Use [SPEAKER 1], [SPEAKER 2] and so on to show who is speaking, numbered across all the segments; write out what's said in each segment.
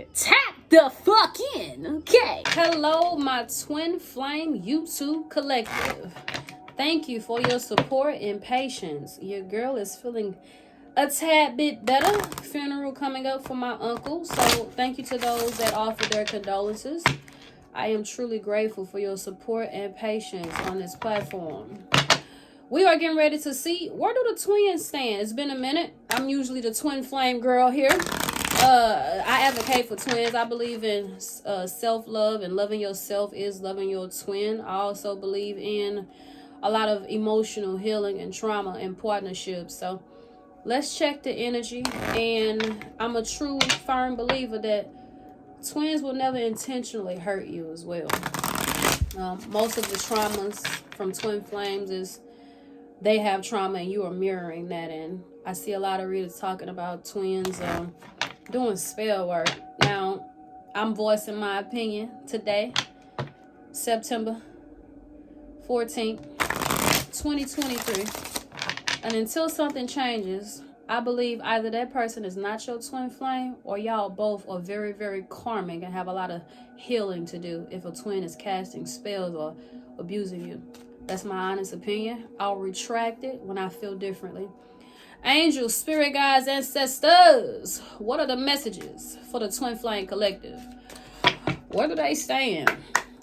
[SPEAKER 1] spirit. Tap the fuck in, okay? Hello, my TwinFlame YouTube collective. Thank you for your support and patience. Your girl is feeling a tad bit better. Funeral coming up for my uncle, so thank you to those that offered their condolences. I am truly grateful for your support and patience on this platform. We are getting ready to see, where do the twins stand? It's been a minute. I'm usually the TwinFlame girl here. I advocate for twins. I believe in self-love, and loving yourself is loving your twin. I also believe in a lot of emotional healing and trauma and partnerships. So let's check the energy. And I'm a true, firm believer that twins will never intentionally hurt you as well. Most of the traumas from twin flames is they have trauma and you are mirroring that. And I see a lot of readers talking about twins doing spell work. Now, I'm voicing my opinion today, September 14th, 2023. And until something changes, I believe either that person is not your twin flame, or y'all both are very, very karmic and have a lot of healing to do if a twin is casting spells or abusing you. That's my honest opinion. I'll retract it when I feel differently. Angels, spirit guides, ancestors, what are the messages for the Twin Flame collective? Where do they stand?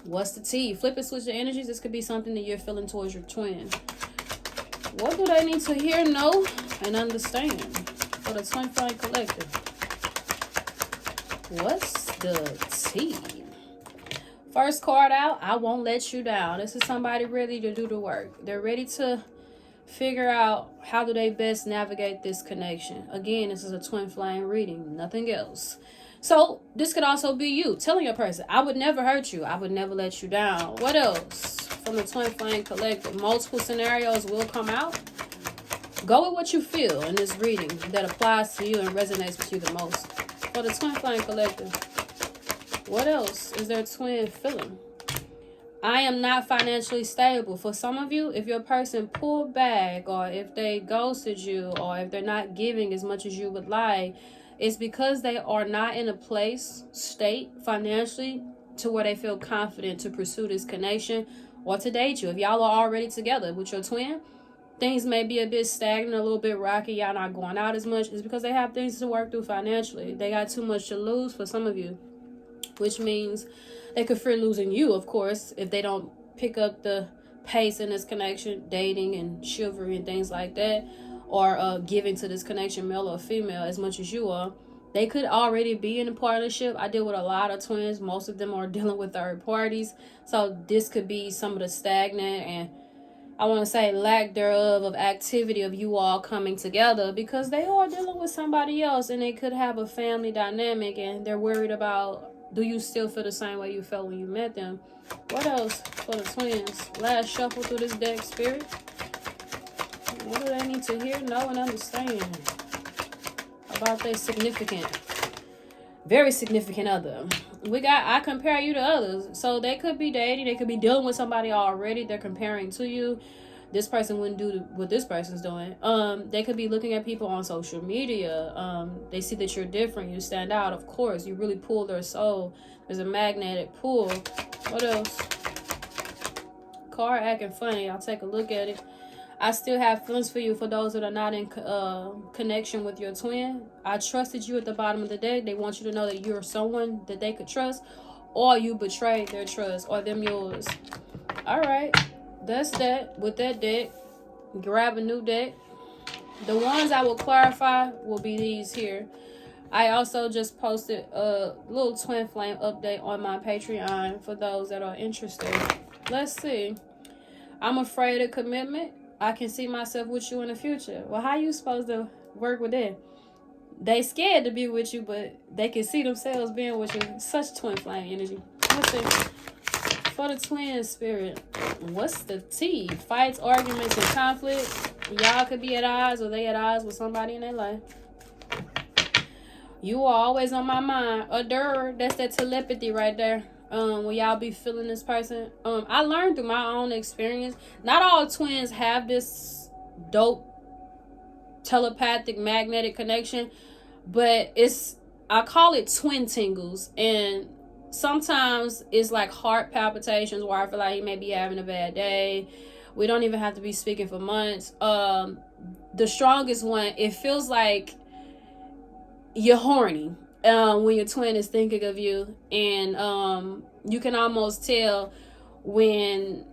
[SPEAKER 1] What's the tea? Flip and switch the energies. This could be something that you're feeling towards your twin. What do they need to hear, know, and understand for the Twin Flame collective? What's the tea? First card out, I won't let you down. This is somebody ready to do the work. They're ready to figure out how do they best navigate this connection. Again, this is a twin flame reading, nothing else. So this could also be you telling your person, I would never hurt you. I would never let you down. What else from the twin flame collective? Multiple scenarios will come out. Go with what you feel in this reading that applies to you and resonates with you the most. For the twin flame collective, what else is their twin feeling? I am not financially stable. For some of you, if your person pulled back, or if they ghosted you, or if they're not giving as much as you would like, it's because they are not in a state financially to where they feel confident to pursue this connection or to date you. If y'all are already together with your twin, things may be a bit stagnant, a little bit rocky. Y'all not going out as much. It's because they have things to work through financially. They got too much to lose for some of you, which means they could fear losing you, of course, if they don't pick up the pace in this connection, dating and chivalry and things like that, or giving to this connection, male or female, as much as you are. They could already be in a partnership. I deal with a lot of twins. Most of them are dealing with third parties. So this could be some of the stagnant and, I want to say, lack thereof of activity of you all coming together, because they are dealing with somebody else and they could have a family dynamic and they're worried about, do you still feel the same way you felt when you met them? What else for the twins? Last shuffle through this deck, spirit. What do they need to hear, know, and understand about their significant, very significant other? I compare you to others. So they could be dating. They could be dealing with somebody already. They're comparing to you. This person wouldn't do what this person's doing. They could be looking at people on social media. They see that you're different. You stand out. Of course, you really pull their soul. There's a magnetic pull. What else? Card acting funny. I'll take a look at it. I still have feelings for you for those that are not in connection with your twin. I trusted you at the bottom of the deck. They want you to know that you're someone that they could trust, or you betrayed their trust, or them yours. All right. That's that. With that deck, grab a new deck. The ones I will clarify will be these here. I also just posted a little twin flame update on my Patreon for those that are interested. Let's see. I'm afraid of commitment. I can see myself with you in the future. Well, how you supposed to work with that? They scared to be with you, but they can see themselves being with you. Such twin flame energy. Let's see. For the twin spirit, what's the tea? Fights, arguments, and conflict. Y'all could be at odds, or they at odds with somebody in their life. You are always on my mind. Adore, that's that telepathy right there. When y'all be feeling this person. I learned through my own experience. Not all twins have this dope telepathic magnetic connection, but I call it twin tingles, and sometimes it's like heart palpitations where I feel like you may be having a bad day. We don't even have to be speaking for months. The strongest one, it feels like you're horny when your twin is thinking of you, and you can almost tell when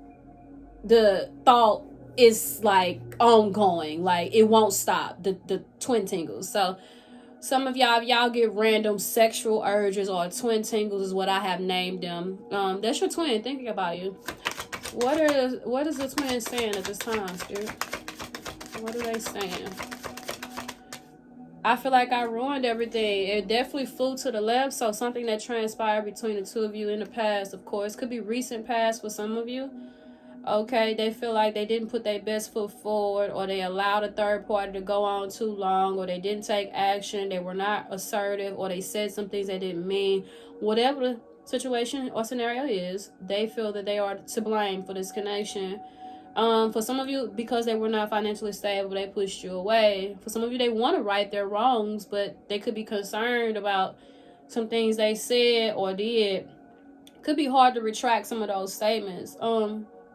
[SPEAKER 1] the thought is like ongoing, like it won't stop, the twin tingles. So some of y'all, if y'all get random sexual urges or twin tingles is what I have named them, that's your twin thinking about you. What is the twin saying at this time, Spirit? What are they saying? I feel like I ruined everything. It definitely flew to the left. So something that transpired between the two of you in the past, of course, could be recent past for some of you. Okay, they feel like they didn't put their best foot forward, or they allowed a third party to go on too long, or they didn't take action, they were not assertive, or they said some things they didn't mean. Whatever the situation or scenario is, they feel that they are to blame for this connection. For some of you, because they were not financially stable, they pushed you away. For some of you, they want to right their wrongs, but they could be concerned about some things they said or did. Could be hard to retract some of those statements.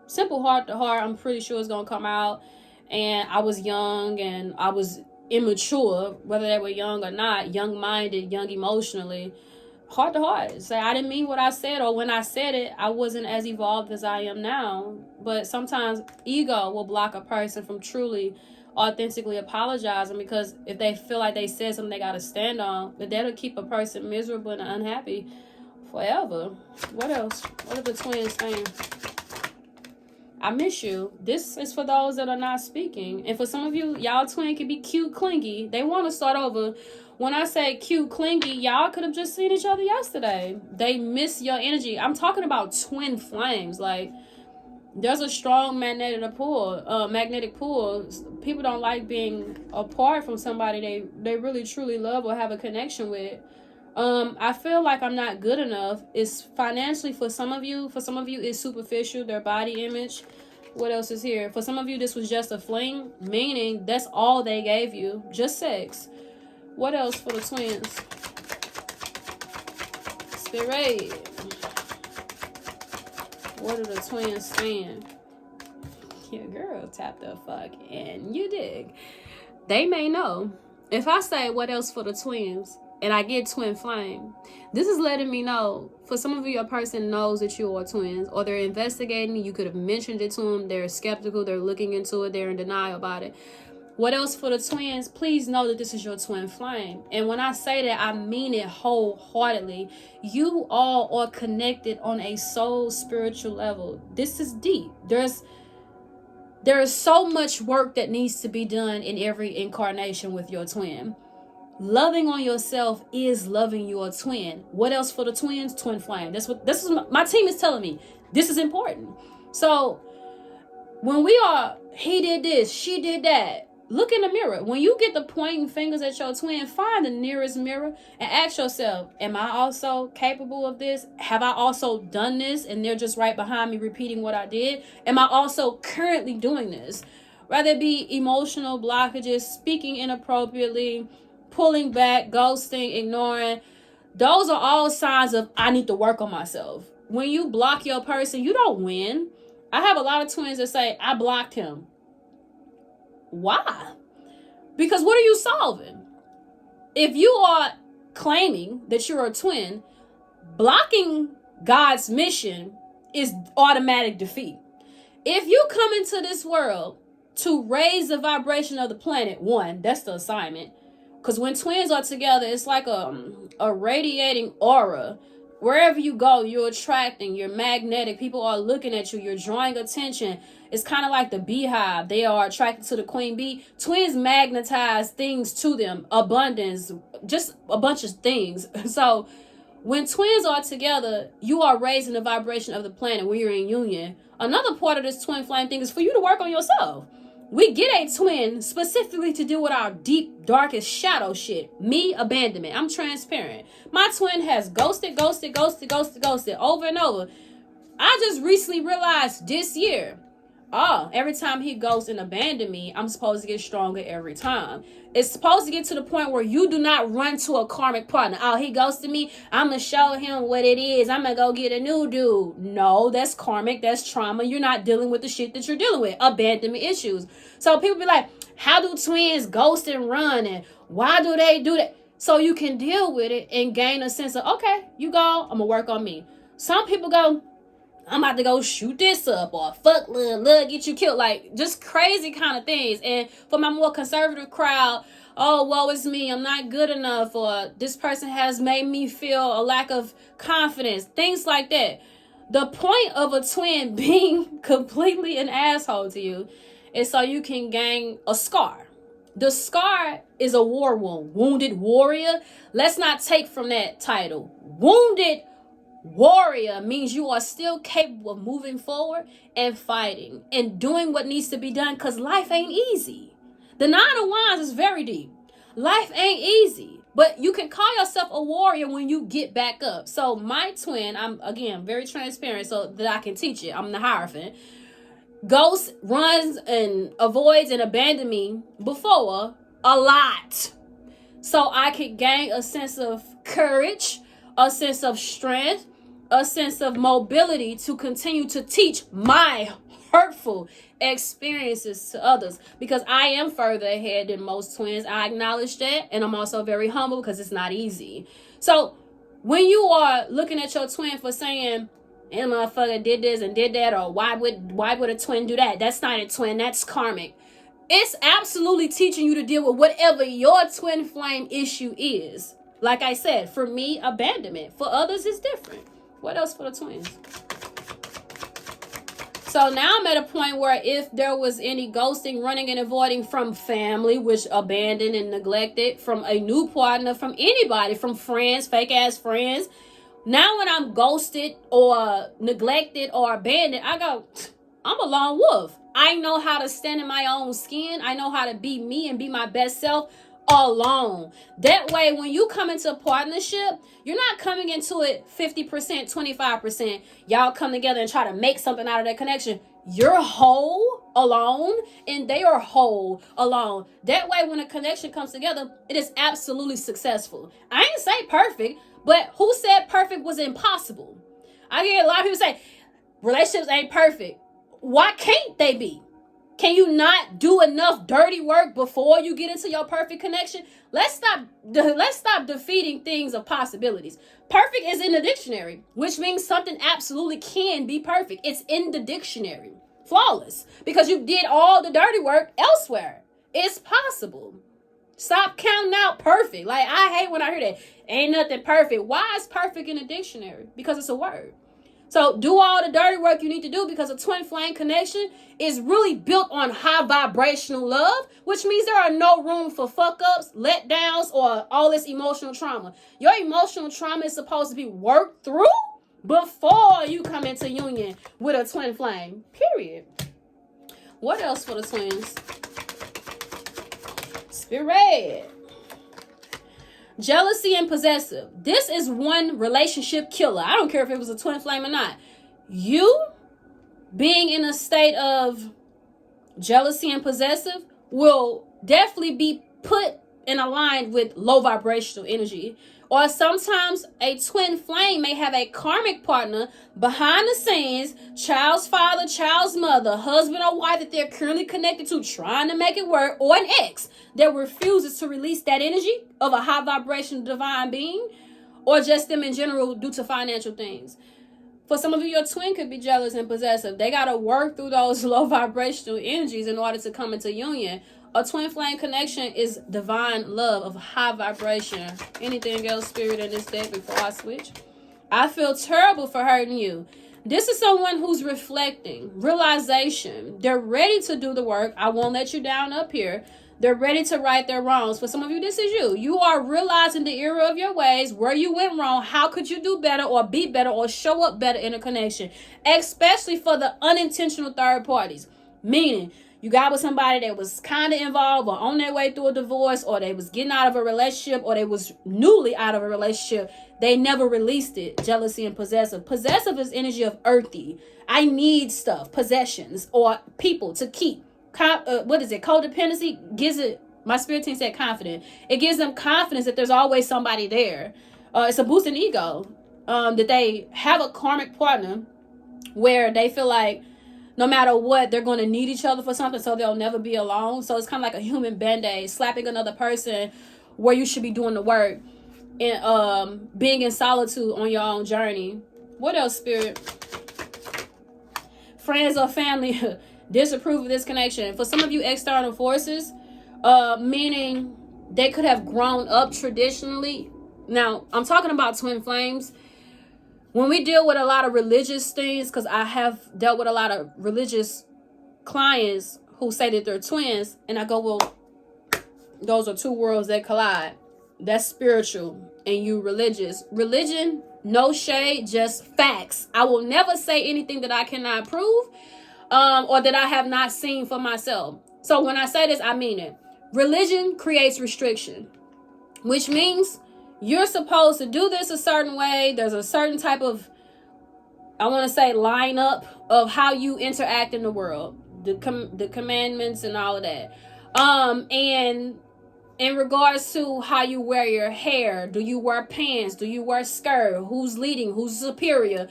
[SPEAKER 1] Simple heart to heart, I'm pretty sure it's gonna come out. And I was young and I was immature, whether they were young or not, young-minded, young emotionally. Heart to heart, say I didn't mean what I said, or when I said it, I wasn't as evolved as I am now. But sometimes ego will block a person from truly, authentically apologizing, because if they feel like they said something they gotta stand on, but that'll keep a person miserable and unhappy forever. What else? What are the twins saying? I miss you. This is for those that are not speaking. And for some of you, y'all twin can be cute, clingy. They want to start over. When I say cute, clingy, y'all could have just seen each other yesterday. They miss your energy. I'm talking about twin flames. Like, there's a strong magnetic pull. People don't like being apart from somebody they really truly love or have a connection with. I feel like I'm not good enough. It's financially for some of you. For some of you, it's superficial, their body image. What else is here? For some of you, this was just a fling, meaning that's all they gave you, just sex. What else for the twins? Spirit. What are the twins saying? Your girl tapped the fuck and you dig. They may know. If I say what else for the twins, and I get twin flame, this is letting me know, for some of you, a person knows that you are twins, or they're investigating. You could have mentioned it to them. They're skeptical. They're looking into it. They're in denial about it. What else for the twins? Please know that this is your twin flame. And when I say that, I mean it wholeheartedly. You all are connected on a soul spiritual level. This is deep. There is so much work that needs to be done in every incarnation with your twin. Loving on yourself is loving your twin. What else for the twins? Twin flame. This is my team is telling me. This is important. So when we are, he did this, she did that, look in the mirror. When you get the pointing fingers at your twin, find the nearest mirror and ask yourself, am I also capable of this? Have I also done this? And they're just right behind me repeating what I did. Am I also currently doing this? Rather it be emotional blockages, speaking inappropriately, pulling back, ghosting, ignoring. Those are all signs of I need to work on myself. When you block your person, you don't win. I have a lot of twins that say, I blocked him. Why? Because what are you solving? If you are claiming that you're a twin, blocking God's mission is automatic defeat. If you come into this world to raise the vibration of the planet, one, that's the assignment. Because when twins are together, it's like a radiating aura. Wherever you go, you're attracting, you're magnetic. People are looking at you, you're drawing attention. It's kind of like the beehive. They are attracted to the queen bee. Twins magnetize things to them, abundance, just a bunch of things. So when twins are together, you are raising the vibration of the planet when you're in union. Another part of this twin flame thing is for you to work on yourself. We get a twin specifically to deal with our deep, darkest shadow shit. Me, abandonment. I'm transparent. My twin has ghosted over and over. I just recently realized this year, oh, every time he goes and abandon me, I'm supposed to get stronger every time. It's supposed to get to the point where you do not run to a karmic partner. Oh, he ghosted me, I'm going to show him what it is. I'm going to go get a new dude. No, that's karmic. That's trauma. You're not dealing with the shit that you're dealing with. Abandonment issues. So people be like, how do twins ghost and run? And why do they do that? So you can deal with it and gain a sense of, okay, you go, I'm going to work on me. Some people go, I'm about to go shoot this up, or fuck love, get you killed. Like, just crazy kind of things. And for my more conservative crowd, oh, woe is me, I'm not good enough, or this person has made me feel a lack of confidence. Things like that. The point of a twin being completely an asshole to you is so you can gain a scar. The scar is a war wound. Wounded warrior. Let's not take from that title. Wounded warrior means you are still capable of moving forward and fighting and doing what needs to be done, because life ain't easy. The Nine of Wands is very deep. Life ain't easy, but you can call yourself a warrior when you get back up. So my twin, I'm again very transparent so that I can teach it. I'm the Hierophant. Ghost runs and avoids and abandons me before a lot, so I could gain a sense of courage, a sense of strength, a sense of mobility to continue to teach my hurtful experiences to others, because I am further ahead than most twins. I acknowledge that, and I'm also very humble because it's not easy. So when you are looking at your twin for saying, and motherfucker did this and did that, or why would a twin do that? That's not a twin, that's karmic. It's absolutely teaching you to deal with whatever your twin flame issue is. Like I said, for me, abandonment. For others, it's different. What else for the twins? So now I'm at a point where if there was any ghosting, running, and avoiding from family, which abandoned and neglected, from a new partner, from anybody, from friends, fake ass friends. Now when I'm ghosted or neglected or abandoned, I go, I'm a lone wolf. I know how to stand in my own skin. I know how to be me and be my best self alone. That way, when you come into a partnership, you're not coming into it 50%, 25%. Y'all come together and try to make something out of that connection. You're whole alone and they are whole alone. That way, when a connection comes together, it is absolutely successful. I ain't say perfect, but who said perfect was impossible? I hear a lot of people say relationships ain't perfect. Why can't they be? Can you not do enough dirty work before you get into your perfect connection? Let's stop defeating things of possibilities. Perfect is in the dictionary, which means something absolutely can be perfect. It's in the dictionary. Flawless. Because you did all the dirty work elsewhere. It's possible. Stop counting out perfect. Like, I hate when I hear that. Ain't nothing perfect. Why is perfect in the dictionary? Because it's a word. So do all the dirty work you need to do, because a twin flame connection is really built on high vibrational love, which means there are no room for fuck ups, letdowns, or all this emotional trauma. Your emotional trauma is supposed to be worked through before you come into union with a twin flame. Period. What else for the twins? Spirit. Jealousy and possessive. This is one relationship killer. I don't care if it was a twin flame or not. You being in a state of jealousy and possessive will definitely be put and aligned with low vibrational energy. Or sometimes a twin flame may have a karmic partner behind the scenes, child's father, child's mother, husband or wife that they're currently connected to, trying to make it work, or an ex that refuses to release that energy of a high vibrational divine being, or just them in general due to financial things. For some of you, your twin could be jealous and possessive. They got to work through those low vibrational energies in order to come into union. A twin flame connection is divine love of high vibration. Anything else, spirit, in this deck before I switch? I feel terrible for hurting you. This is someone who's reflecting, realization. They're ready to do the work. I won't let you down up here. They're ready to right their wrongs. For some of you, this is you. You are realizing the error of your ways, where you went wrong. How could you do better or be better or show up better in a connection? Especially for the unintentional third parties. Meaning, You got with somebody that was kind of involved or on their way through a divorce, or they was getting out of a relationship, or they was newly out of a relationship. They never released it. Jealousy and possessive. Possessive is energy of earthy. I need stuff, possessions, or people to keep. What is it? Codependency gives it, my spirit team said confident. It gives them confidence that there's always somebody there. It's a boost in ego. That they have a karmic partner where they feel like no matter what, they're going to need each other for something, so they'll never be alone. So it's kind of like a human band-aid, slapping another person where you should be doing the work, and being in solitude on your own journey. What else, Spirit? Friends or family disapprove of this connection. For some of you, external forces, meaning they could have grown up traditionally. Now, I'm talking about twin flames. When we deal with a lot of religious things, because I have dealt with a lot of religious clients who say that they're twins, and I go, well, those are two worlds that collide. That's spiritual and you religious. Religion, no shade, just facts. I will never say anything that I cannot prove, or that I have not seen for myself. So when I say this, I mean it. Religion creates restriction, which means you're supposed to do this a certain way. There's a certain type of, I want to say, lineup of how you interact in the world, the commandments and all of that. And in regards to how you wear your hair, do you wear pants? Do you wear skirt? Who's leading? Who's superior?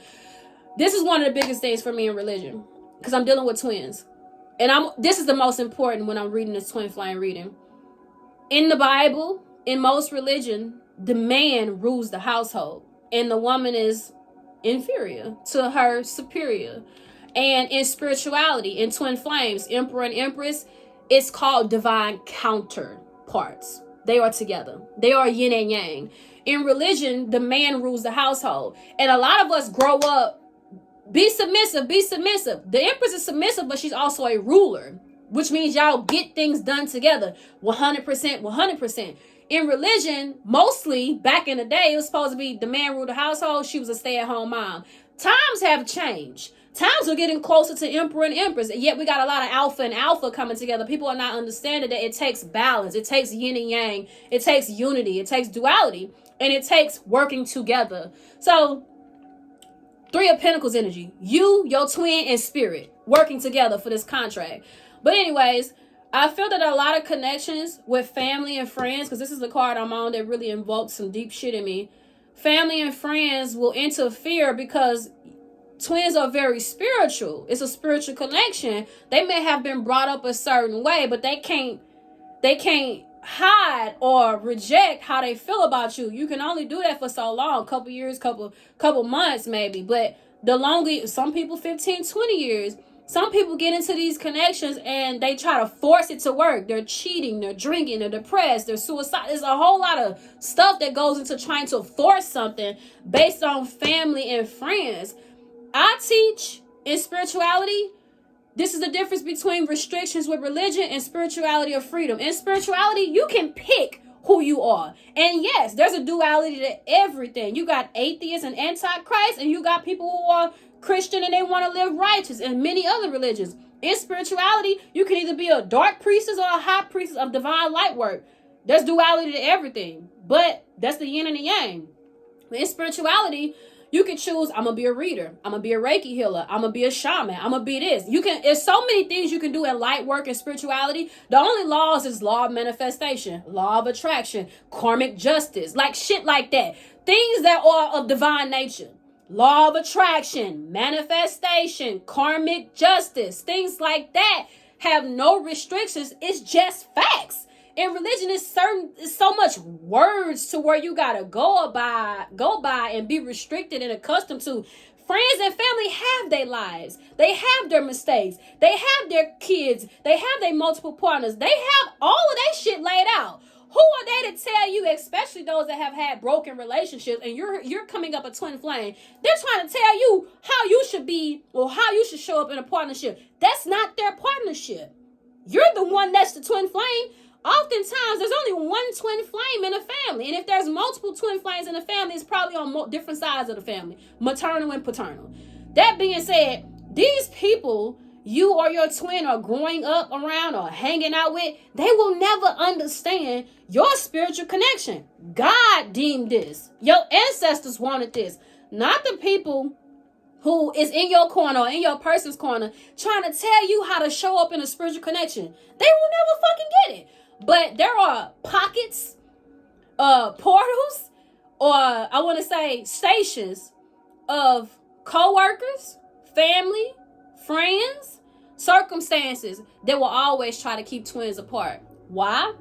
[SPEAKER 1] This is one of the biggest things for me in religion, because I'm dealing with twins. And this is the most important when I'm reading this twin flame reading. In the Bible, in most religion, the man rules the household and the woman is inferior to her superior. And in spirituality, in twin flames, emperor and empress, it's called divine counterparts. They are together. They are yin and yang. In religion, the man rules the household. And a lot of us grow up, be submissive, be submissive. The empress is submissive, but she's also a ruler, which means y'all get things done together. 100%, 100%. In religion, mostly back in the day, it was supposed to be the man ruled the household. She was a stay-at-home mom. Times have changed. Times are getting closer to emperor and empress. And yet we got a lot of alpha and alpha coming together. People are not understanding that it takes balance. It takes yin and yang. It takes unity. It takes duality. And it takes working together. So, Three of Pentacles energy. You, your twin, and spirit working together for this contract. But anyways, I feel that a lot of connections with family and friends, because this is the card I'm on that really invoked some deep shit in me. Family and friends will interfere because twins are very spiritual. It's a spiritual connection. They may have been brought up a certain way, but they can't hide or reject how they feel about you. You can only do that for so long, couple years, couple months maybe. But the longer, some people 15, 20 years. Some people get into these connections and they try to force it to work. They're cheating, they're drinking, they're depressed, they're suicidal. There's a whole lot of stuff that goes into trying to force something based on family and friends. I teach in spirituality, this is the difference between restrictions with religion and spirituality of freedom. In spirituality, you can pick who you are. And yes, there's a duality to everything. You got atheists and antichrist, and you got people who are Christian and they want to live righteous, and many other religions. In spirituality, you can either be a dark priestess or a high priestess of divine light work. There's duality to everything, but that's the yin and the yang. In spirituality, you can choose, I'm going to be a reader. I'm going to be a Reiki healer. I'm going to be a shaman. I'm going to be this. There's so many things you can do in light work and spirituality. The only laws is law of manifestation, law of attraction, karmic justice, like shit like that. Things that are of divine nature. Law of attraction, manifestation, karmic justice, things like that have no restrictions. It's just facts. In religion, it's so much words to where you gotta go by and be restricted and accustomed to. Friends and family have their lives. They have their mistakes. They have their kids. They have their multiple partners. They have all of that shit laid out. Who are they to tell you, especially those that have had broken relationships, and you're coming up a twin flame? They're trying to tell you how you should be or how you should show up in a partnership. That's not their partnership. You're the one that's the twin flame. Oftentimes, there's only one twin flame in a family. And if there's multiple twin flames in a family, it's probably on different sides of the family, maternal and paternal. That being said, these people you or your twin are growing up around or hanging out with, they will never understand your spiritual connection. God deemed this. Your ancestors wanted this. Not the people who is in your corner or in your person's corner trying to tell you how to show up in a spiritual connection. They will never fucking get it. But there are pockets, portals, or I want to say stations of co-workers, family, friends, circumstances that will always try to keep twins apart. Why?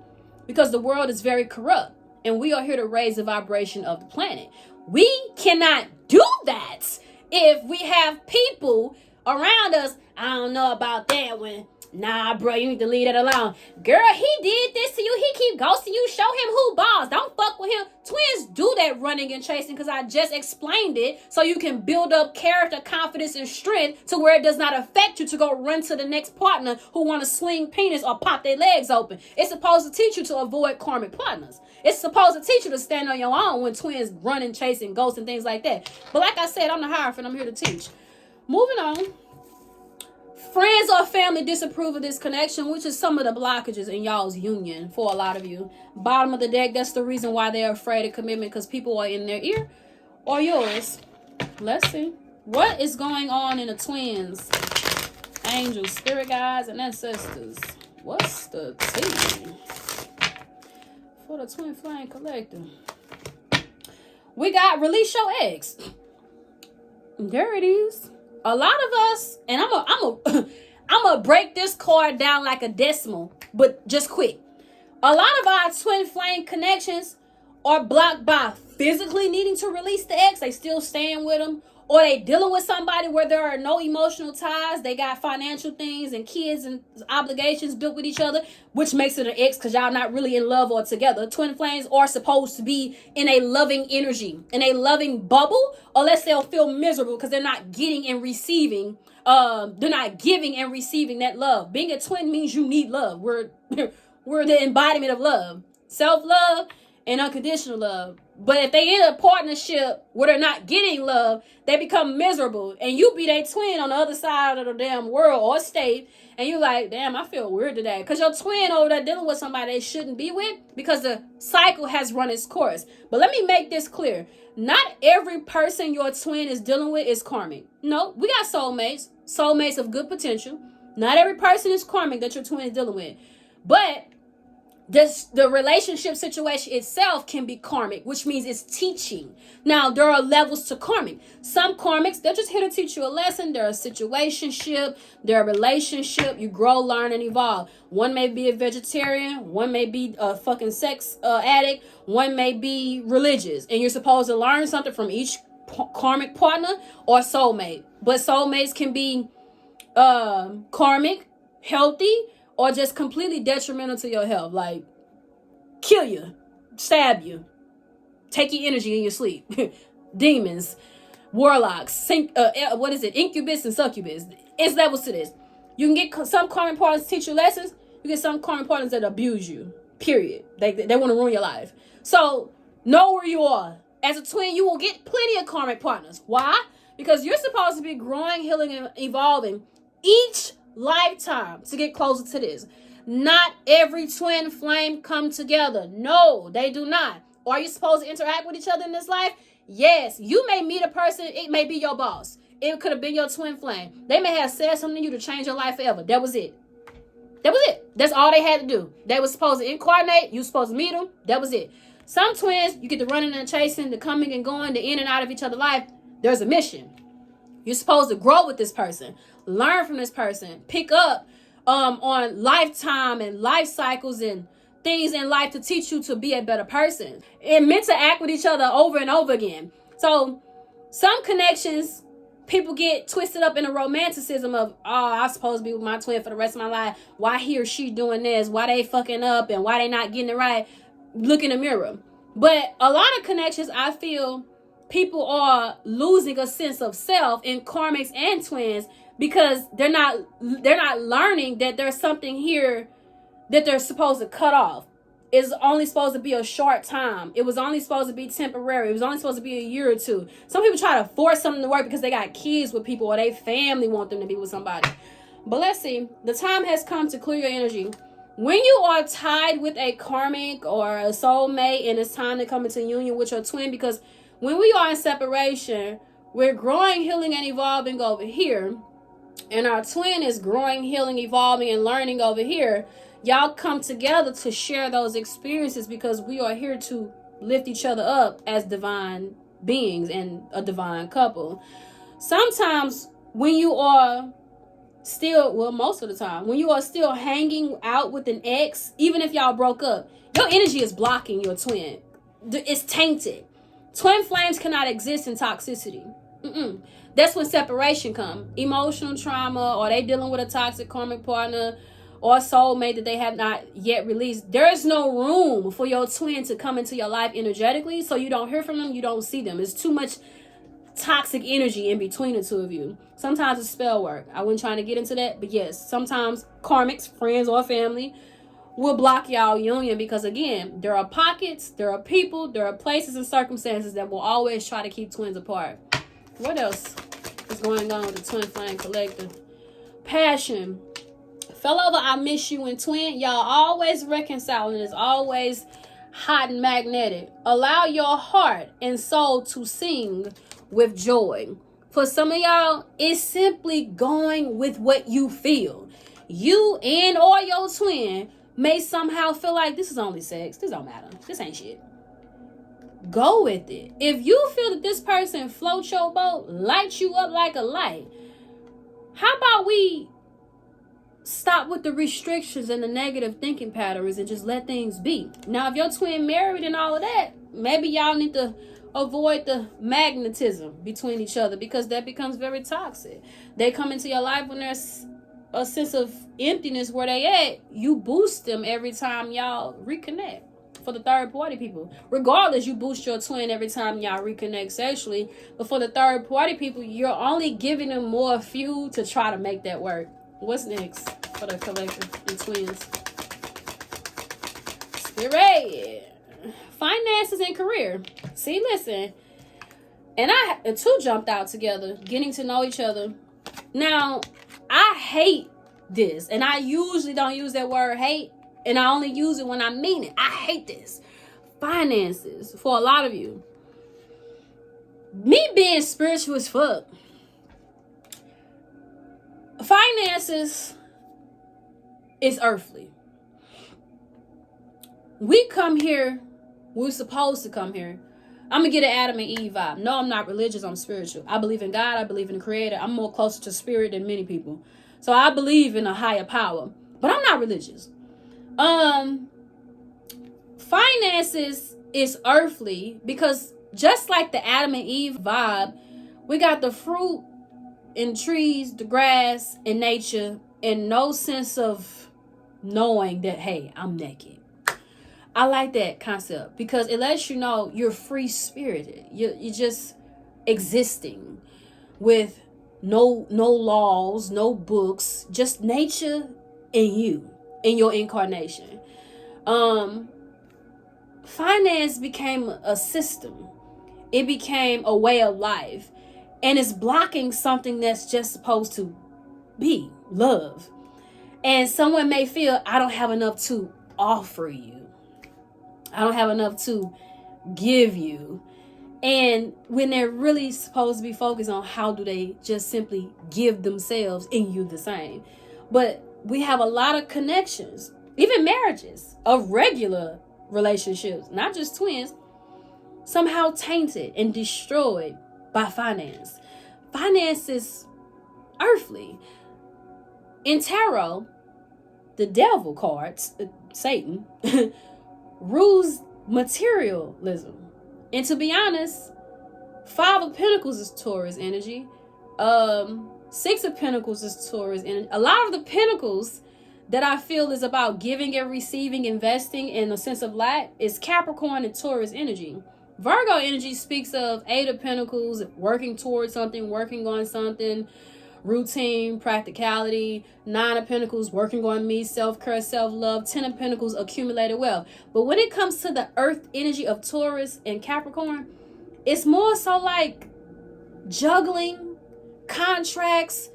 [SPEAKER 1] Because the world is very corrupt and we are here to raise the vibration of the planet. We cannot do that if we have people around us. I don't know about that one. Nah, bro, you need to leave that alone. Girl, he did this to you. He keep ghosting you. Show him who boss. Don't fuck with him. Twins do that running and chasing because I just explained it so you can build up character, confidence, and strength to where it does not affect you to go run to the next partner who want to swing penis or pop their legs open. It's supposed to teach you to avoid karmic partners. It's supposed to teach you to stand on your own when twins running, chasing, ghosts, and things like that. But like I said, I'm the Hierophant. I'm here to teach. Moving on. Friends or family disapprove of this connection, which is some of the blockages in y'all's union for a lot of you. Bottom of the deck, that's the reason why they're afraid of commitment, because people are in their ear or yours. Let's see. What is going on in the twins? Angels, spirit guides, and ancestors. What's the tea for the twin flame collective? We got release your eggs. There it is. A lot of us, and I'm a break this card down like a decimal, but just quick. A lot of our twin flame connections are blocked by physically needing to release the ex. They still staying with them, or they dealing with somebody where there are no emotional ties. They got financial things and kids and obligations built with each other, which makes it an ex because y'all not really in love or together. Twin flames are supposed to be in a loving energy, in a loving bubble, unless they'll feel miserable because they're not getting and receiving. They're not giving and receiving that love. Being a twin means you need love. We're the embodiment of love, self-love, and unconditional love. But if they in a partnership where they're not getting love, they become miserable. And you be their twin on the other side of the damn world or state. And you like, damn, I feel weird today. Because your twin over there dealing with somebody they shouldn't be with. Because the cycle has run its course. But let me make this clear. Not every person your twin is dealing with is karmic. No, we got soulmates. Soulmates of good potential. Not every person is karmic that your twin is dealing with. But the relationship situation itself can be karmic, which means it's teaching. Now, there are levels to karmic. Some karmics, they're just here to teach you a lesson. They're a situationship, they're a relationship. You grow, learn, and evolve. One may be a vegetarian, one may be a fucking sex addict, one may be religious. And you're supposed to learn something from each karmic partner or soulmate. But soulmates can be karmic, healthy, or just completely detrimental to your health. Like, kill you, stab you, take your energy in your sleep. Demons, warlocks, incubus and succubus. It's levels to this. You can get some karmic partners to teach you lessons. You get some karmic partners that abuse you, period. They want to ruin your life. So, know where you are. As a twin, you will get plenty of karmic partners. Why? Because you're supposed to be growing, healing, and evolving each lifetime to get closer to this. Not every twin flame come together. No, they do not. Are you supposed to interact with each other in this life? Yes. You may meet a person, it may be your boss. It could have been your twin flame. They may have said something to you to change your life forever. That was it. That was it. That's all they had to do. They were supposed to incarnate. You were supposed to meet them. That was it. Some twins, you get the running and chasing, the coming and going, the in and out of each other's life. There's a mission. You're supposed to grow with this person, learn from this person, pick up on lifetime and life cycles and things in life to teach you to be a better person and meant to act with each other over and over again. So some connections, people get twisted up in the romanticism of, oh, I'm supposed to be with my twin for the rest of my life. Why he or she doing this? Why they fucking up and why they not getting it right? Look in the mirror. But a lot of connections, I feel, people are losing a sense of self in karmics and twins because they're not learning that there's something here that they're supposed to cut off. It's only supposed to be a short time. It was only supposed to be temporary. It was only supposed to be a year or two. Some people try to force something to work because they got kids with people or their family want them to be with somebody. But let's see. The time has come to clear your energy. When you are tied with a karmic or a soulmate, and it's time to come into union with your twin, because when we are in separation, we're growing, healing, and evolving over here, and our twin is growing, healing, evolving, and learning over here. Y'all come together to share those experiences because we are here to lift each other up as divine beings and a divine couple. Sometimes when you are still, well, most of the time, when you are still hanging out with an ex, even if y'all broke up, your energy is blocking your twin. It's tainted. Twin flames cannot exist in toxicity. That's when separation comes. Emotional trauma, or they dealing with a toxic karmic partner or soulmate that they have not yet released. There is no room for your twin to come into your life energetically, so you don't hear from them, you don't see them. It's too much toxic energy in between the two of you. Sometimes it's spell work. I wasn't trying to get into that, but yes, sometimes karmics, friends or family, will block y'all union because, again, there are pockets, there are people, there are places and circumstances that will always try to keep twins apart. What else is going on with the Twin Flame Collective? Passion. Fell over, I miss you, and twin. Y'all always reconciling. It's always hot and magnetic. Allow your heart and soul to sing with joy. For some of y'all, it's simply going with what you feel. You and or your twin may somehow feel like this is only sex. This don't matter. This ain't shit. Go with it. If you feel that this person floats your boat, lights you up like a light, how about we stop with the restrictions and the negative thinking patterns and just let things be? Now, if your twin married and all of that, maybe y'all need to avoid the magnetism between each other because that becomes very toxic. They come into your life when there's a sense of emptiness where they at. You boost them every time y'all reconnect. For the third party people, regardless, you boost your twin every time y'all reconnect sexually. But for the third party people, you're only giving them more fuel to try to make that work. What's next for the collective and twins? Spirit. Finances and career. See, listen. And the two jumped out together, getting to know each other. Now, I hate this. And I usually don't use that word hate. And I only use it when I mean it. I hate this. Finances, for a lot of you. Me being spiritual as fuck. Finances is earthly. We come here, we're supposed to come here. I'm going to get an Adam and Eve vibe. No, I'm not religious, I'm spiritual. I believe in God, I believe in the Creator. I'm more closer to spirit than many people. So I believe in a higher power. But I'm not religious. Finances is earthly because just like the Adam and Eve vibe, we got the fruit and trees, the grass and nature, and no sense of knowing that, hey, I'm naked. I like that concept because it lets you know you're free spirited. You're just existing with no laws, no books, just nature and you in your incarnation. Finance became a system. It became a way of life. And it's blocking something that's just supposed to be love. And someone may feel, I don't have enough to offer you. I don't have enough to give you. And when they're really supposed to be focused on how do they just simply give themselves and you the same. But we have a lot of connections, even marriages of regular relationships, not just twins, somehow tainted and destroyed by finance. Finance is earthly. In tarot, the devil cards, Satan, rules materialism. And to be honest, 5 of Pentacles is Taurus energy. 6 of Pentacles is Taurus energy. A lot of the Pentacles that I feel is about giving and receiving, investing in a sense of lack is Capricorn and Taurus energy. Virgo energy speaks of 8 of Pentacles, working towards something, working on something, routine, practicality. 9 of Pentacles, working on me, self-care, self-love. 10 of Pentacles, accumulated wealth. But when it comes to the earth energy of Taurus and Capricorn, it's more so like juggling, contracts,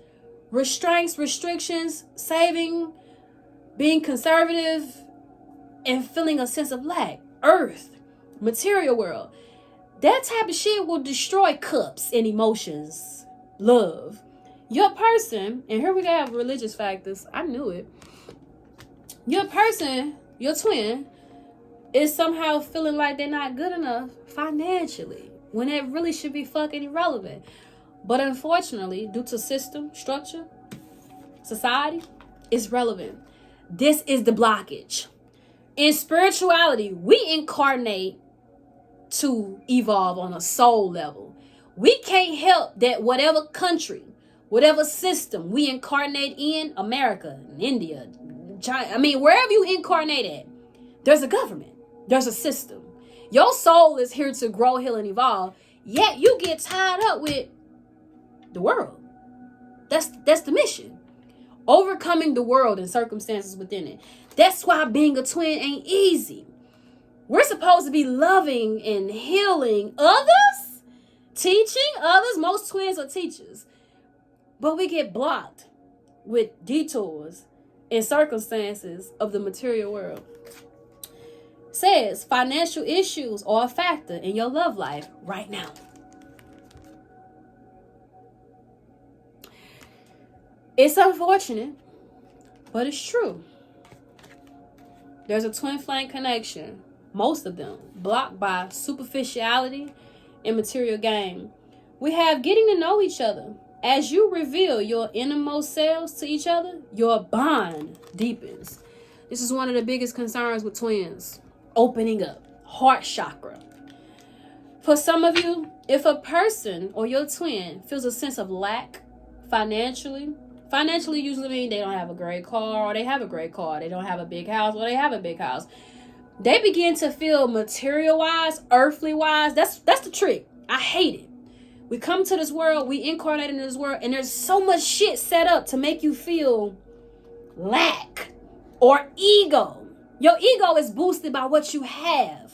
[SPEAKER 1] restraints, restrictions, saving, being conservative, and feeling a sense of lack. Earth, material world. That type of shit will destroy cups and emotions. Love. Your person, and here we have religious factors. I knew it. Your person, your twin, is somehow feeling like they're not good enough financially when it really should be fucking irrelevant. But unfortunately, due to system, structure, society, it's relevant. This is the blockage. In spirituality, we incarnate to evolve on a soul level. We can't help that whatever country, whatever system we incarnate in, America, India, China, I mean, wherever you incarnate at, there's a government, there's a system. Your soul is here to grow, heal, and evolve, yet you get tied up with the world. That's the mission. Overcoming the world and circumstances within it. That's why being a twin ain't easy. We're supposed to be loving and healing others, teaching others. Most twins are teachers. But we get blocked with detours and circumstances of the material world. Says financial issues are a factor in your love life right now. It's unfortunate, but it's true. There's a twin flame connection, most of them blocked by superficiality and material gain. We have getting to know each other. As you reveal your innermost selves to each other, your bond deepens. This is one of the biggest concerns with twins. Opening up, heart chakra. For some of you, if a person or your twin feels a sense of lack financially usually means they don't have a great car, or they have a great car. They don't have a big house, or they have a big house. They begin to feel material-wise, earthly-wise. That's the trick. I hate it. We come to this world, we incarnate in this world, and there's so much shit set up to make you feel lack or ego. Your ego is boosted by what you have.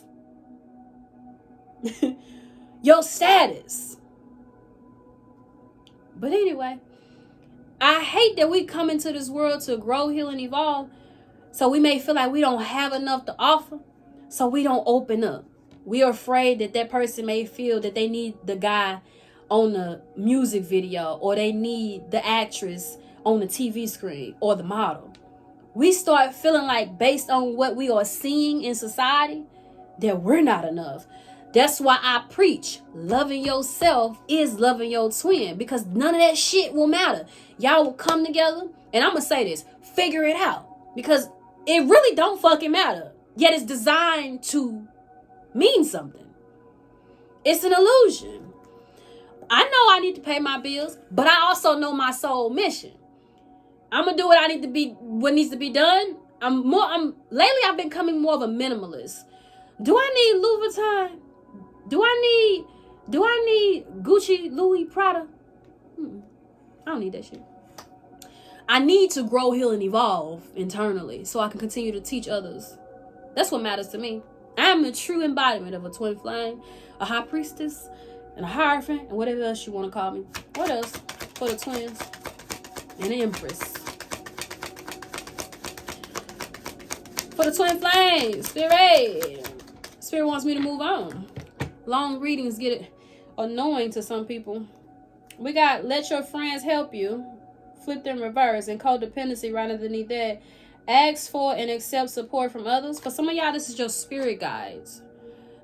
[SPEAKER 1] Your status. But anyway, I hate that we come into this world to grow, heal, and evolve. So we may feel like we don't have enough to offer. So we don't open up. We are afraid that person may feel that they need the guy on the music video, or they need the actress on the TV screen, or the model. We start feeling like, based on what we are seeing in society, that we're not enough. That's why I preach loving yourself is loving your twin, because none of that shit will matter. Y'all will come together, and I'm gonna say this, figure it out, because it really don't fucking matter, yet it's designed to mean something. It's an illusion. I know I need to pay my bills, but I also know my soul mission. I'm gonna do what needs to be done. Lately I've been becoming more of a minimalist. Do I need Louis Vuitton? Do I need Gucci, Louis, Prada? I don't need that shit. I need to grow, heal, and evolve internally so I can continue to teach others. That's what matters to me. I am the true embodiment of a twin flame, a high priestess, and a hierophant, and whatever else you want to call me. What else for the twins? And an empress. For the twin flame, Spirit wants me to move on. Long readings get annoying to some people. We got let your friends help you. Flip them reverse, and codependency right underneath that. Ask for and accept support from others. For some of y'all, this is your spirit guides.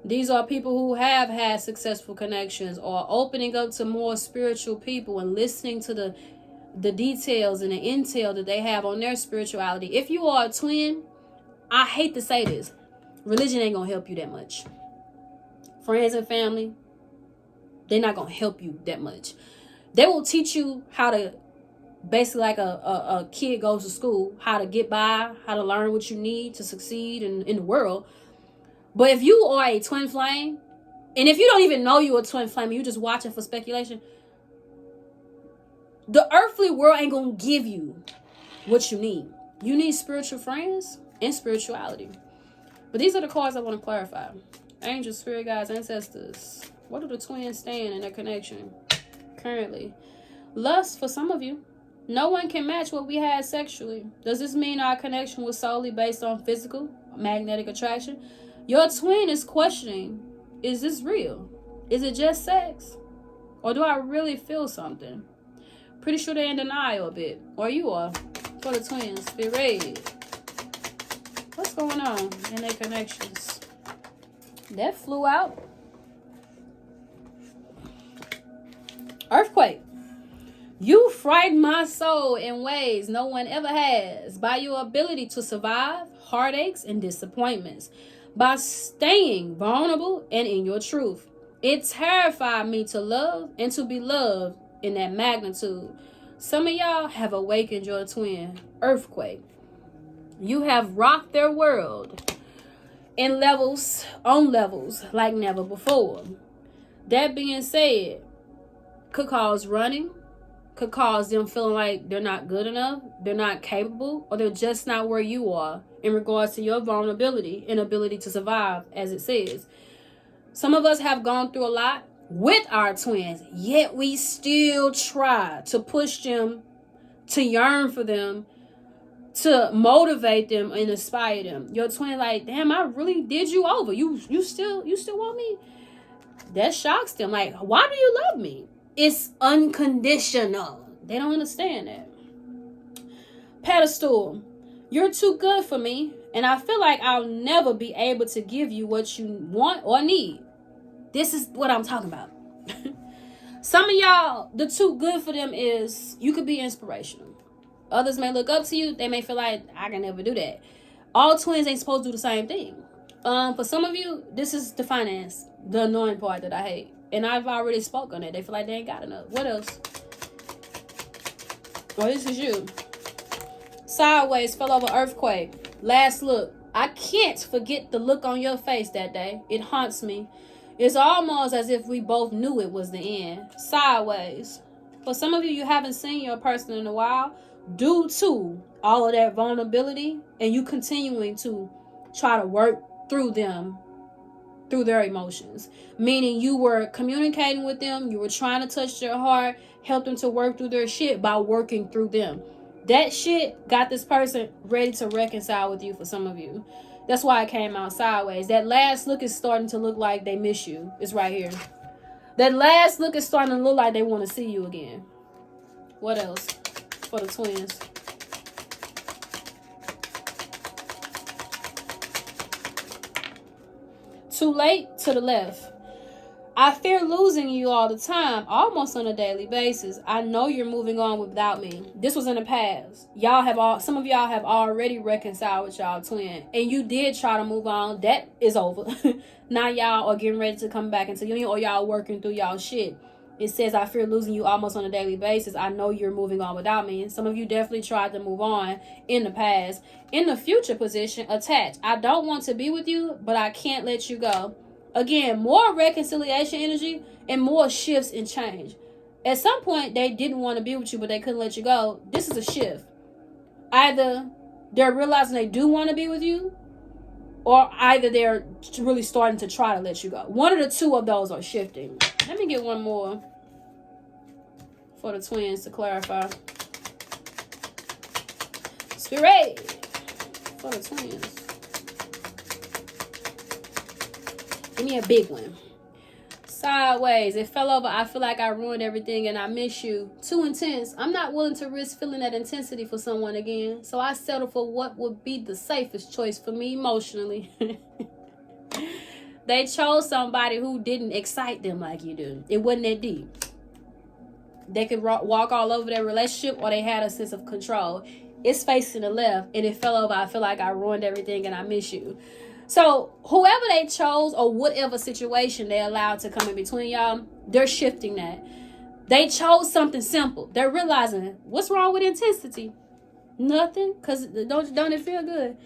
[SPEAKER 1] These are people who have had successful connections, or opening up to more spiritual people and listening to the details and the intel that they have on their spirituality. If you are a twin, I hate to say this, religion ain't gonna help you that much. Friends and family, they're not gonna help you that much. They will teach you how to, basically like a kid goes to school, how to get by, how to learn what you need to succeed in the world. But if you are a twin flame, and if you don't even know you're a twin flame, you just watching for speculation, the earthly world ain't gonna give you what you need. You need spiritual friends and spirituality. But these are the cards I want to clarify. Angels, spirit guides, ancestors. What do the twins stand in their connection currently? Lust for some of you. No one can match what we had sexually. Does this mean our connection was solely based on physical, magnetic attraction? Your twin is questioning, is this real? Is it just sex? Or do I really feel something? Pretty sure they're in denial a bit. Or you are. For the twins. Be ready. What's going on in their connections? That flew out. Earthquake. You frighten my soul in ways no one ever has by your ability to survive heartaches and disappointments, by staying vulnerable and in your truth. It terrified me to love and to be loved in that magnitude. Some of y'all have awakened your twin. Earthquake. You have rocked their world in levels, on levels like never before. That being said, could cause running, could cause them feeling like they're not good enough, they're not capable, or they're just not where you are in regards to your vulnerability and ability to survive, as it says. Some of us have gone through a lot with our twins, yet we still try to push them, to yearn for them, to motivate them and inspire them. Your twin like, damn, I really did you over. You still want me? That shocks them. Like, why do you love me? It's unconditional. They don't understand that. Pedestal. You're too good for me, and I feel like I'll never be able to give you what you want or need. This is what I'm talking about. Some of y'all, the too good for them is you could be inspirational. Others may look up to you. They may feel like, I can never do that. All twins ain't supposed to do the same thing. For some of you, this is the finance, the annoying part that I hate. And I've already spoke on it. They feel like they ain't got enough. What else? Oh, this is you. Sideways, fell over earthquake. Last look. I can't forget the look on your face that day. It haunts me. It's almost as if we both knew it was the end. Sideways. For some of you, you haven't seen your person in a while due to all of that vulnerability and you continuing to try to work through them, through their emotions. Meaning you were communicating with them, you were trying to touch their heart, help them to work through their shit by working through them. That shit got this person ready to reconcile with you for some of you. That's why it came out sideways. That last look is starting to look like they miss you. It's right here. That last look is starting to look like they want to see you again. What else for the twins? Too late to the left. I fear losing you all the time, almost on a daily basis. I know you're moving on without me. This was in the past. Some of y'all have already reconciled with y'all twin, and you did try to move on. That is over. Now y'all are getting ready to come back into union, or y'all working through y'all shit. It says, I fear losing you almost on a daily basis. I know you're moving on without me. Some of you definitely tried to move on in the past. In the future position, attached. I don't want to be with you, but I can't let you go. Again, more reconciliation energy and more shifts and change. At some point, they didn't want to be with you, but they couldn't let you go. This is a shift. Either they're realizing they do want to be with you, or either they're really starting to try to let you go. One of the two of those are shifting. Let me get one more for the twins to clarify. Spirit for the twins. Give me a big one. Sideways. It fell over. I feel like I ruined everything and I miss you. Too intense. I'm not willing to risk feeling that intensity for someone again. So I settle for what would be the safest choice for me emotionally. They chose somebody who didn't excite them like you do. It wasn't that deep. They could walk all over their relationship, or they had a sense of control. It's facing the left and it fell over. I feel like I ruined everything and I miss you. So whoever they chose or whatever situation they allowed to come in between y'all, they're shifting that. They chose something simple. They're realizing, what's wrong with intensity? Nothing, because don't it feel good?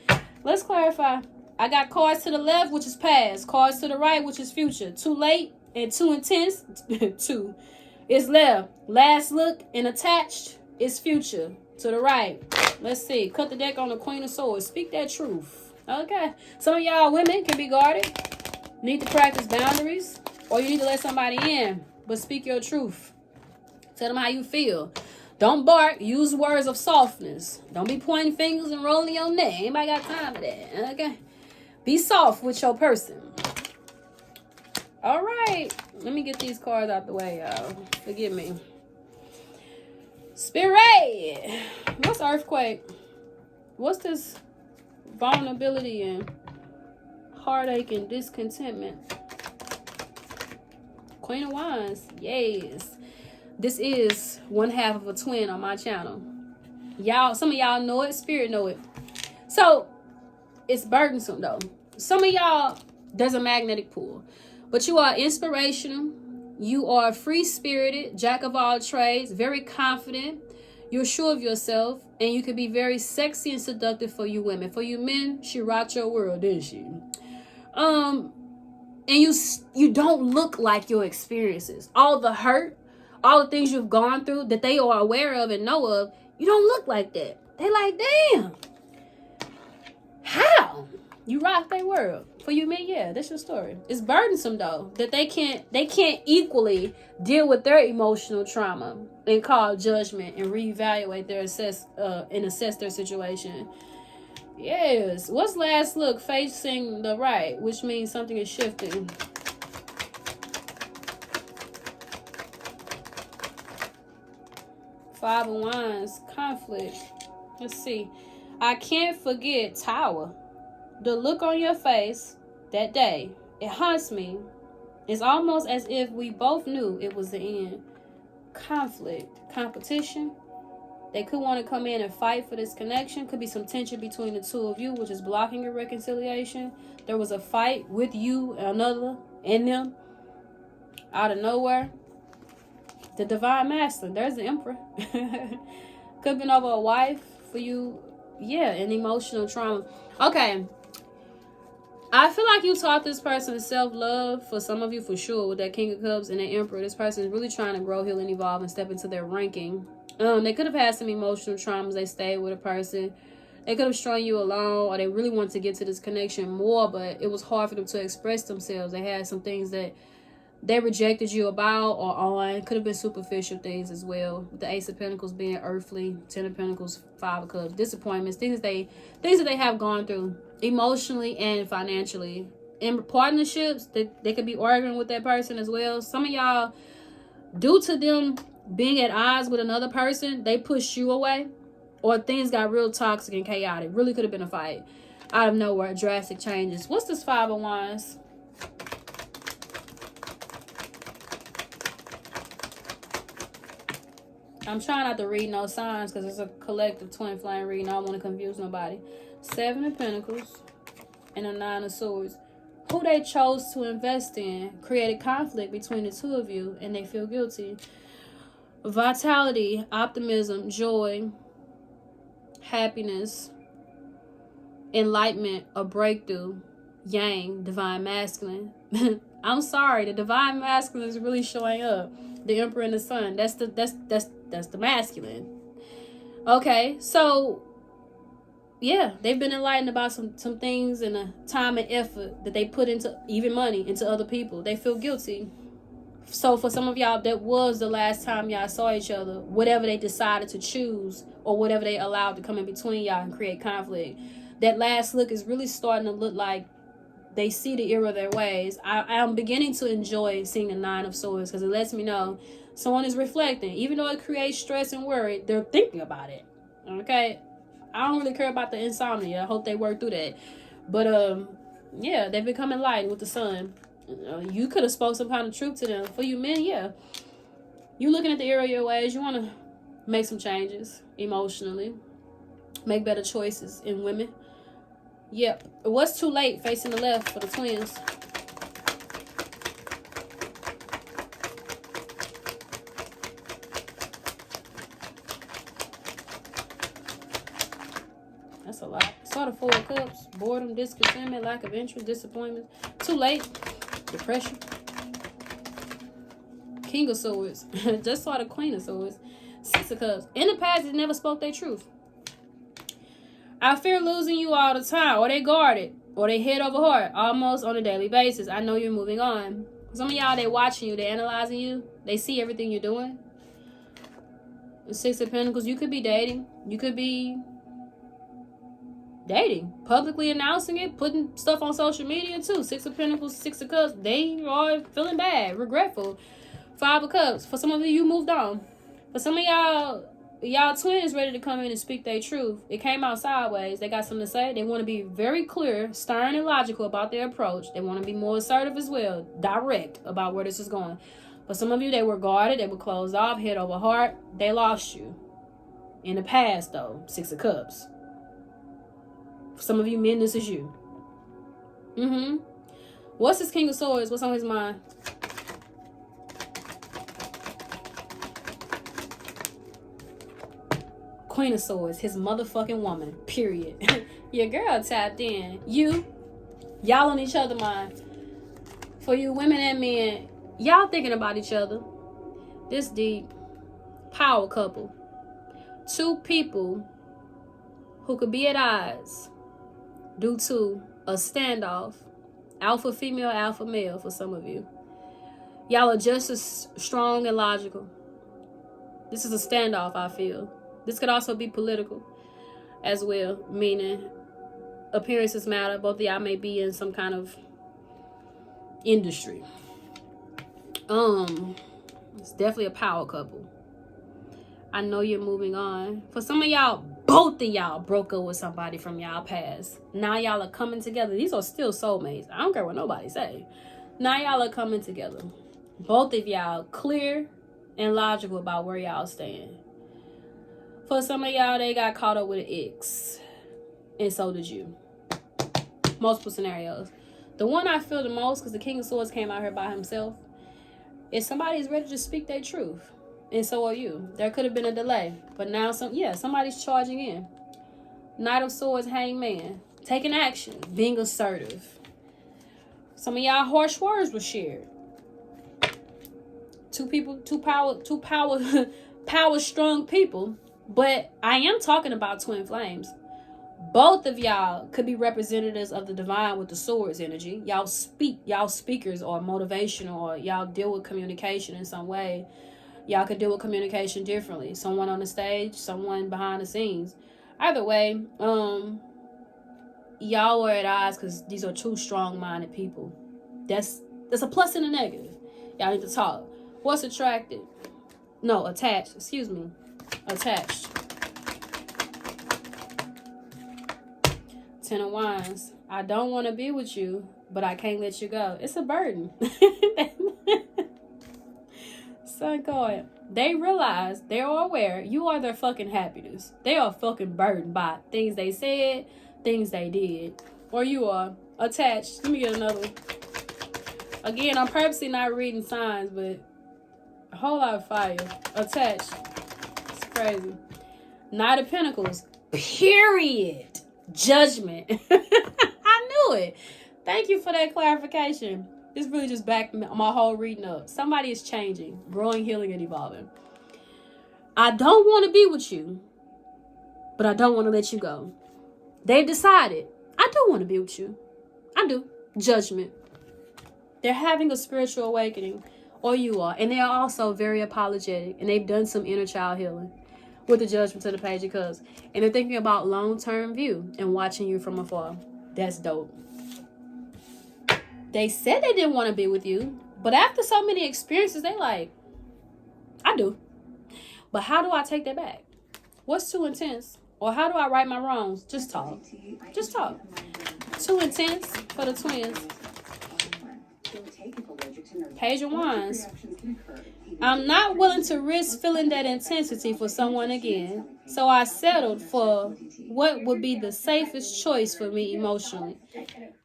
[SPEAKER 1] Let's clarify. I got cards to the left, which is past. Cards to the right, which is future. Too late and too intense, two. Is left. Last look and attached is future. To the right. Let's see. Cut the deck on the Queen of Swords. Speak that truth. Okay. Some of y'all women can be guarded. Need to practice boundaries. Or you need to let somebody in. But speak your truth. Tell them how you feel. Don't bark. Use words of softness. Don't be pointing fingers and rolling your neck. Anybody got time for that? Okay. Be soft with your person. All right. Let me get these cards out the way, y'all. Forgive me. Spirit. What's earthquake? What's this vulnerability and heartache and discontentment? Queen of Wands. Yes. This is one half of a twin on my channel. Y'all, some of y'all know it. Spirit know it. So, it's burdensome though. Some of y'all, there's a magnetic pull. But you are inspirational. You are free-spirited, jack of all trades, very confident. You're sure of yourself. And you can be very sexy and seductive for you women. For you men, she rocked your world, didn't she? And you don't look like your experiences. All the hurt, all the things you've gone through that they are aware of and know of, you don't look like that. They like, damn. How? You rock their world. For you men, yeah, that's your story. It's burdensome though, that they can't equally deal with their emotional trauma and call judgment and reevaluate their assess their situation. Yes. What's last look? Facing the right, which means something is shifting. Five of Wands, conflict. Let's see. I can't forget Tower. The look on your face that day, it haunts me. It's almost as if we both knew it was the end. Conflict, competition. They could want to come in and fight for this connection. Could be some tension between the two of you, which is blocking your reconciliation. There was a fight with you and another and them out of nowhere. The divine masculine. There's the emperor. Could have been over a wife for you. Yeah, an emotional trauma. Okay. I feel like you taught this person self-love, for some of you for sure, with that King of Cups and that Emperor. This person is really trying to grow, heal, and evolve and step into their ranking. They could have had some emotional traumas. They stayed with a person. They could have strung you along, or they really wanted to get to this connection more, but it was hard for them to express themselves. They had some things that they rejected you about or on. Could have been superficial things as well. With the Ace of Pentacles being earthly, Ten of Pentacles, Five of Cups, disappointments, things that they have gone through emotionally and financially. In partnerships, they could be arguing with that person as well. Some of y'all, due to them being at odds with another person, they pushed you away, or things got real toxic and chaotic. Really could have been a fight out of nowhere, drastic changes. What's this Five of Wands? I'm trying not to read no signs because it's a collective twin flame reading. I don't want to confuse nobody. Seven of Pentacles and a Nine of Swords. Who they chose to invest in created conflict between the two of you, and they feel guilty. Vitality, optimism, joy, happiness, enlightenment, a breakthrough. Yang, divine masculine. I'm sorry, the divine masculine is really showing up. The Emperor and the Sun. That's the masculine. Okay, so yeah, they've been enlightened about some things and the time and effort that they put into, even money, into other people. They feel guilty. So for some of y'all, that was the last time y'all saw each other. Whatever they decided to choose, or whatever they allowed to come in between y'all and create conflict. That last look is really starting to look like they see the error of their ways. I'm beginning to enjoy seeing the Nine of Swords, because it lets me know someone is reflecting. Even though it creates stress and worry, they're thinking about it. Okay? I don't really care about the insomnia. I hope they work through that. But, yeah, they've become enlightened with the Sun. You could have spoke some kind of truth to them. For you men, yeah. You looking at the error of your ways. You want to make some changes emotionally. Make better choices in women. Yep. What's too late? Facing the left for the twins. That's a lot. Saw the Four of Cups. Boredom, discontentment, lack of interest, disappointment. Too late. Depression. King of Swords. Just saw the Queen of Swords. Six of Cups. In the past, they never spoke their truth. I fear losing you all the time. Or they guarded. Or they head over heart. Almost on a daily basis. I know you're moving on. Some of y'all, they watching you. They analyzing you. They see everything you're doing. Six of Pentacles, you could be dating. You could be dating, publicly announcing it, putting stuff on social media too. Six of Pentacles, Six of Cups, they are feeling bad, regretful. Five of Cups, for some of you moved on. For some of y'all twins ready to come in and speak their truth. It came out sideways. They got something to say. They want to be very clear, stern, and logical about their approach. They want to be more assertive as well, direct about where this is going. For some of you, they were guarded, they were closed off, head over heart. They lost you. In the past, though, Six of Cups. For some of you men, this is you. What's this King of Swords? What's on his mind? Queen of Swords, his motherfucking woman, period. Your girl tapped in. Y'all on each other's mind. For you women and men, y'all thinking about each other. This deep power couple. Two people who could be at odds due to a standoff. Alpha female, alpha male for some of you. Y'all are just as strong and logical. This is a standoff, I feel. This could also be political as well, meaning appearances matter. Both of y'all may be in some kind of industry. It's definitely a power couple. I know you're moving on. For some of y'all, both of y'all broke up with somebody from y'all past. Now y'all are coming together. These are still soulmates. I don't care what nobody say. Now y'all are coming together. Both of y'all clear and logical about where y'all stand. For some of y'all, they got caught up with an ex. And so did you. Multiple scenarios. The one I feel the most, because the King of Swords came out here by himself, is somebody is ready to speak their truth. And so are you. There could have been a delay. But now, somebody's charging in. Knight of Swords, Hangman. Taking action. Being assertive. Some of y'all harsh words were shared. Two power strong people. But I am talking about twin flames. Both of y'all could be representatives of the divine with the swords energy. Y'all speakers or motivational, or y'all deal with communication in some way. Y'all could deal with communication differently. Someone on the stage, someone behind the scenes. Either way, y'all were at odds because these are two strong-minded people. That's a plus and a negative. Y'all need to talk. What's attracted? No, attached. Excuse me. Attached. Ten of Wands. I don't want to be with you, but I can't let you go. It's a burden. Sun card. They realize, they are aware, you are their fucking happiness. They are fucking burdened by things they said, things they did. Or you are attached. Let me get another one. Again, I'm purposely not reading signs, but a whole lot of fire. Attached. It's crazy. Knight of Pentacles. Period. Judgment. I knew it. Thank you for that clarification. This really just backed my whole reading up. Somebody is changing, growing, healing, and evolving. I don't want to be with you, but I don't want to let you go. They've decided, I do want to be with you. I do. Judgment. They're having a spiritual awakening, or you are. And they are also very apologetic, and they've done some inner child healing with the Judgment to the Page of Cups. And they're thinking about long-term view and watching you from afar. That's dope. They said they didn't want to be with you, but after so many experiences, they like, I do. But how do I take that back? What's too intense? Or how do I right my wrongs? Just talk. Just talk. Too intense for the twins. Page of Wands. I'm not willing to risk feeling that intensity for someone again, so I settled for what would be the safest choice for me emotionally.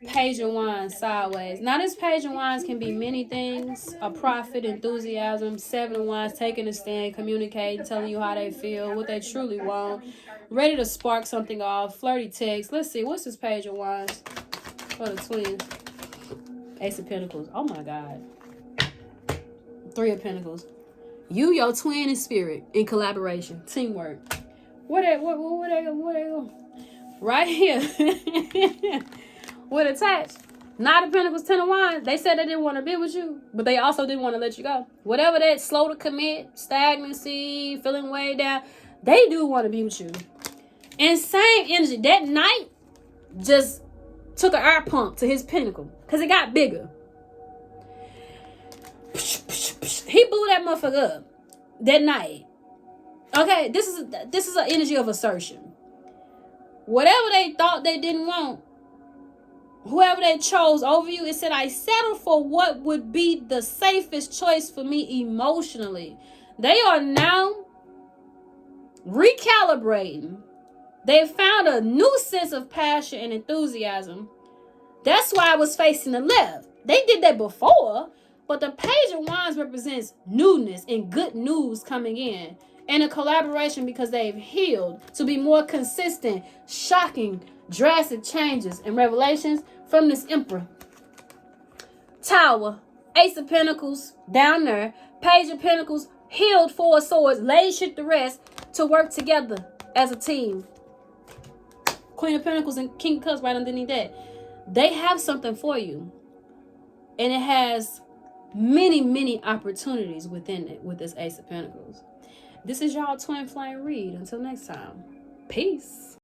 [SPEAKER 1] Page of Wands sideways. Now this Page of Wands can be many things. A prophet, enthusiasm, Seven of Wands, taking a stand, communicating, telling you how they feel, what they truly want, ready to spark something off, flirty text. Let's see, what's this Page of Wands for the twins? Ace of Pentacles. Oh my God. Three of Pentacles. You, your twin in spirit, in collaboration, teamwork. What they go? Right here. With attached. Nine of Pentacles, Ten of Wands. They said they didn't want to be with you, but they also didn't want to let you go. Whatever that slow to commit, stagnancy, feeling way down, they do want to be with you. And same energy. That night just took an air pump to his pinnacle because it got bigger. He blew that motherfucker up that night. Okay, this is an energy of assertion. Whatever they thought they didn't want, whoever they chose over you, it said, I settled for what would be the safest choice for me emotionally. They are now recalibrating. They found a new sense of passion and enthusiasm. That's why I was facing the left. They did that before, but the Page of Wands represents newness and good news coming in. And a collaboration because they've healed to be more consistent, shocking, drastic changes and revelations from this Emperor. Tower, Ace of Pentacles down there, Page of Pentacles, healed, Four of Swords, laid shit to rest to work together as a team. Queen of Pentacles and King of Cups right underneath that. They have something for you. And it has many, many opportunities within it with this Ace of Pentacles. This is y'all Twin Flame read. Until next time. Peace.